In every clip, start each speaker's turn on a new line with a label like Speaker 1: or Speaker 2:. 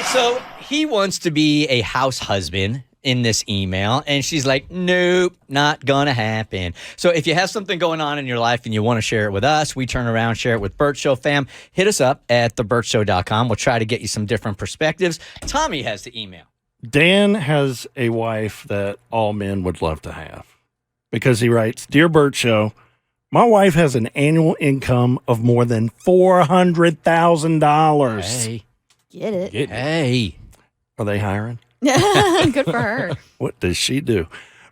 Speaker 1: right, so he wants to be a house husband in this email, and she's like, nope, not gonna happen. So if you have something going on in your life and you want to share it with us, we turn around, share it with Bert Show fam. Hit us up at thebertshow.com. We'll try to get you some different perspectives. Tommy has the email.
Speaker 2: Dan has a wife that all men would love to have because he writes, Dear Bert Show, my wife has an annual income of more than $400,000.
Speaker 1: Hey.
Speaker 3: Get it.
Speaker 1: Hey.
Speaker 2: Are they hiring?
Speaker 3: Good for her.
Speaker 2: What does she do?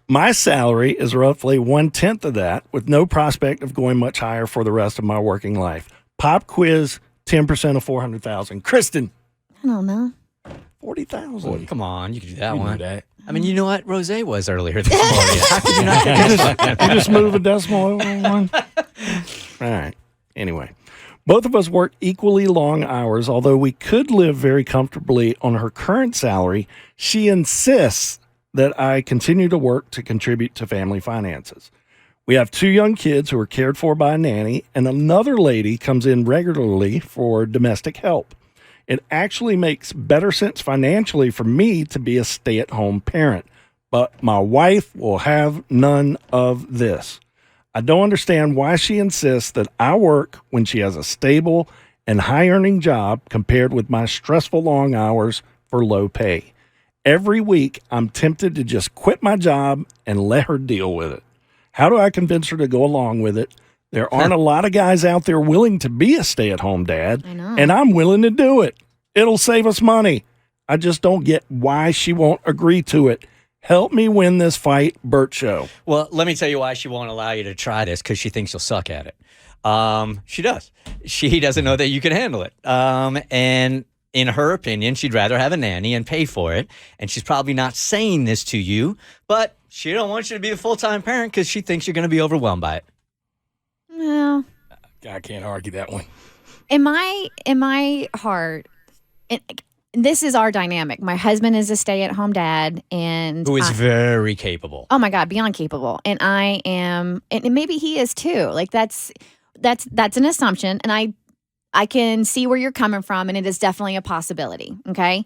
Speaker 2: My salary is roughly 1/10 of that, with no prospect of going much higher for the rest of my working life. Pop quiz, 10% of 400,000. Kristen.
Speaker 3: I don't know.
Speaker 2: 40,000.
Speaker 1: Come on, you can do that
Speaker 4: You
Speaker 1: one.
Speaker 4: do that.
Speaker 1: I mean, you know what Rose was earlier this morning. How could you not get this one?
Speaker 2: You just move a decimal over one. All right. Anyway, both of us work equally long hours. Although we could live very comfortably on her current salary, she insists that I continue to work to contribute to family finances. We have 2 young kids who are cared for by a nanny, and another lady comes in regularly for domestic help. It actually makes better sense financially for me to be a stay-at-home parent, but my wife will have none of this. I don't understand why she insists that I work when she has a stable and high-earning job compared with my stressful long hours for low pay. Every week, I'm tempted to just quit my job and let her deal with it. How do I convince her to go along with it? There aren't a lot of guys out there willing to be a stay-at-home dad,
Speaker 3: I know.
Speaker 2: and I'm willing to do it. It'll save us money. I just don't get why she won't agree to it. Help me win this fight, Bert Show.
Speaker 1: Well, let me tell you why she won't allow you to try this, because she thinks you'll suck at it. She does. She doesn't know that you can handle it. And in her opinion, she'd rather have a nanny and pay for it. And she's probably not saying this to you, but she don't want you to be a full-time parent because she thinks you're going to be overwhelmed by it.
Speaker 3: Well,
Speaker 4: I can't argue that one.
Speaker 3: in my heart, this is our dynamic. My husband is a stay-at-home dad, and
Speaker 1: Who is very capable.
Speaker 3: oh my God, beyond capable. And I am, and maybe he is too. Like that's an assumption, and I can see where you're coming from, and it is definitely a possibility. Okay,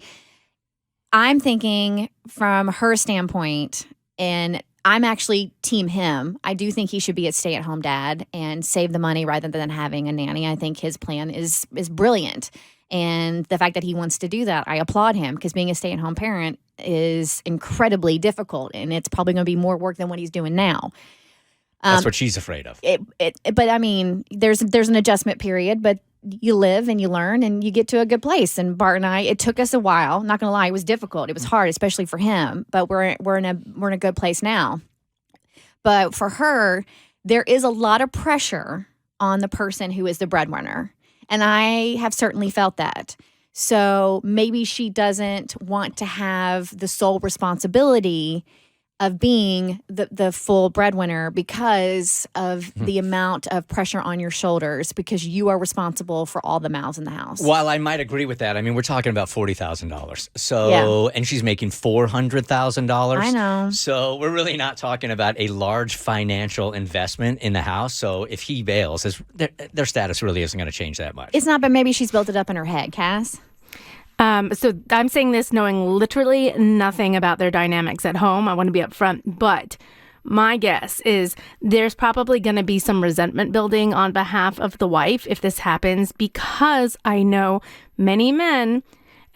Speaker 3: I'm thinking from her standpoint, and I'm actually team him. I do think he should be a stay-at-home dad and save the money rather than having a nanny. I think his plan is brilliant. And the fact that he wants to do that, I applaud him, because being a stay-at-home parent is incredibly difficult, and it's probably going to be more work than what he's doing now.
Speaker 1: That's what she's afraid of.
Speaker 3: But I mean, there's an adjustment period, but you live and you learn and you get to a good place. And Bart and I, it took us a while. Not going to lie, it was difficult. It was hard, especially for him. But we're in a good place now. But for her, there is a lot of pressure on the person who is the breadwinner. And I have certainly felt that. So maybe she doesn't want to have the sole responsibility of being the full breadwinner because of the amount of pressure on your shoulders, because you are responsible for all the mouths in the house.
Speaker 1: While I might agree with that, I mean, we're talking about $40,000. So, and she's making $400,000.
Speaker 3: I know.
Speaker 1: So we're really not talking about a large financial investment in the house. So if he bails, their status really isn't going to change that much.
Speaker 3: It's not, but maybe she's built it up in her head, Cass.
Speaker 5: So I'm saying this knowing literally nothing about their dynamics at home. I want to be upfront, but my guess is there's probably going to be some resentment building on behalf of the wife if this happens, because I know many men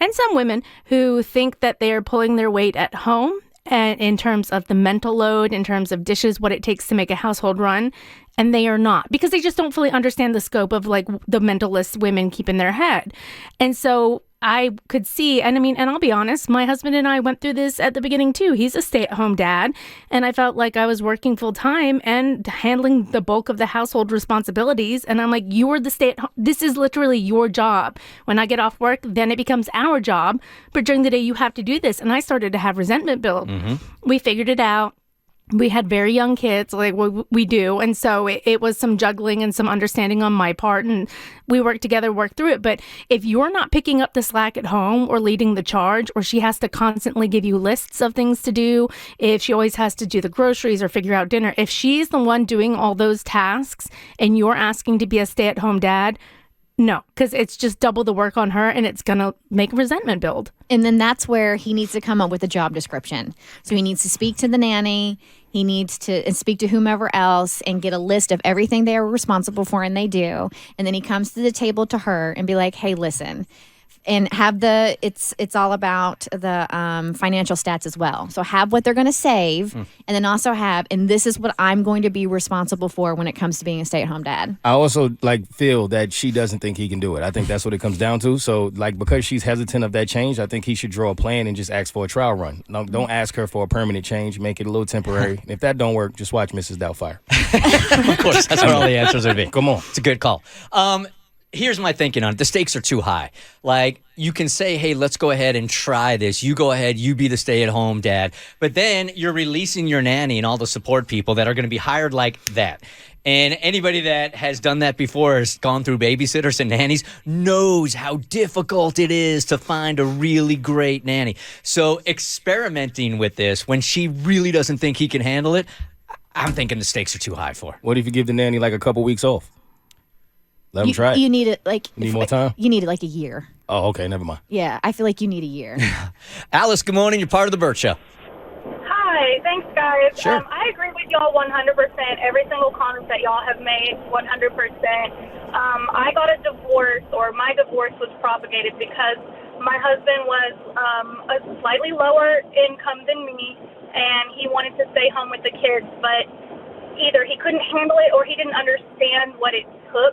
Speaker 5: and some women who think that they are pulling their weight at home, and in terms of the mental load, in terms of dishes, what it takes to make a household run. And they are not, because they just don't fully understand the scope of like the mentalist women keep in their head. And so I could see, and I mean, and I'll be honest, my husband and I went through this at the beginning too. He's a stay-at-home dad, and I felt like I was working full-time and handling the bulk of the household responsibilities. And I'm like, you are the stay-at-home. This is literally your job. When I get off work, then it becomes our job. But during the day, you have to do this. And I started to have resentment build. We figured it out. We had very young kids, like we do. And so it was some juggling and some understanding on my part. And we worked together, worked through it. But if you're not picking up the slack at home or leading the charge, or she has to constantly give you lists of things to do, if she always has to do the groceries or figure out dinner, if she's the one doing all those tasks and you're asking to be a stay-at-home dad, No, because it's just double the work on her and it's going to make resentment build.
Speaker 3: And then that's where he needs to come up with a job description. So he needs to speak to the nanny. He needs to and speak to whomever else and get a list of everything they are responsible for and they do. And then he comes to the table to her and be like, hey, listen. And have it's all about the financial stats as well. So have what they're going to save, and then also and this is what I'm going to be responsible for when it comes to being a stay-at-home dad.
Speaker 4: I also feel that she doesn't think he can do it. I think that's what it comes down to. So because she's hesitant of that change, I think he should draw a plan and just ask for a trial run. Don't ask her for a permanent change. Make it a little temporary. And if that don't work, just watch Mrs. Doubtfire.
Speaker 1: Of course, that's where all the answers would be.
Speaker 4: Come on.
Speaker 1: It's a good call. Here's my thinking on it. The stakes are too high. You can say, hey, let's go ahead and try this. You go ahead, you be the stay-at-home dad. But then you're releasing your nanny and all the support people that are going to be hired like that. And anybody that has done that before, has gone through babysitters and nannies, knows how difficult it is to find a really great nanny. So experimenting with this when she really doesn't think he can handle it, I'm thinking the stakes are too high for her.
Speaker 4: What if you give the nanny a couple weeks off? Let him try it.
Speaker 3: You need it
Speaker 4: Need more time?
Speaker 3: You need it a year.
Speaker 4: Oh, okay. Never mind.
Speaker 3: Yeah, I feel like you need a year.
Speaker 1: Alice, good morning. You're part of the Bert Show.
Speaker 6: Hi, thanks, guys.
Speaker 1: Sure.
Speaker 6: I agree with y'all 100%. Every single comment that y'all have made, 100%. I got a divorce, or my divorce was propagated because my husband was a slightly lower income than me, and he wanted to stay home with the kids, but either he couldn't handle it or he didn't understand what it took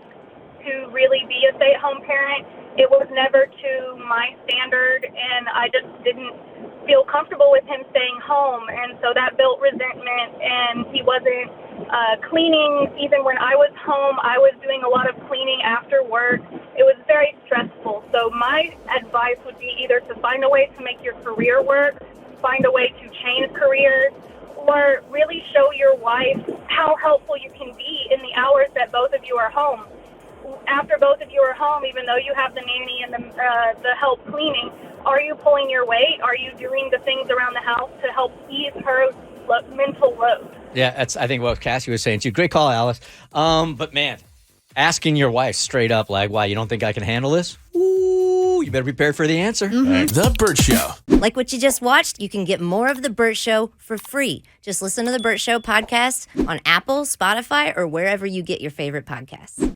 Speaker 6: to really be a stay-at-home parent. It was never to my standard, and I just didn't feel comfortable with him staying home, and so that built resentment, and he wasn't cleaning. Even when I was home, I was doing a lot of cleaning after work. It was very stressful. So my advice would be either to find a way to make your career work, find a way to change careers, or really show your wife how helpful you can be in the hours that both of you are home. After both of you are home, even though you have the nanny and the help cleaning, are you pulling your weight? Are you doing the things around the house to help ease her mental load?
Speaker 1: Yeah, that's I think what Cassie was saying too. Great call, Alice. But man, asking your wife straight up why you don't think I can handle this? Ooh, you better be prepared for the answer.
Speaker 7: Mm-hmm.
Speaker 8: The Bert Show.
Speaker 7: Like what you just watched, you can get more of The Bert Show for free. Just listen to The Bert Show podcast on Apple, Spotify, or wherever you get your favorite podcasts.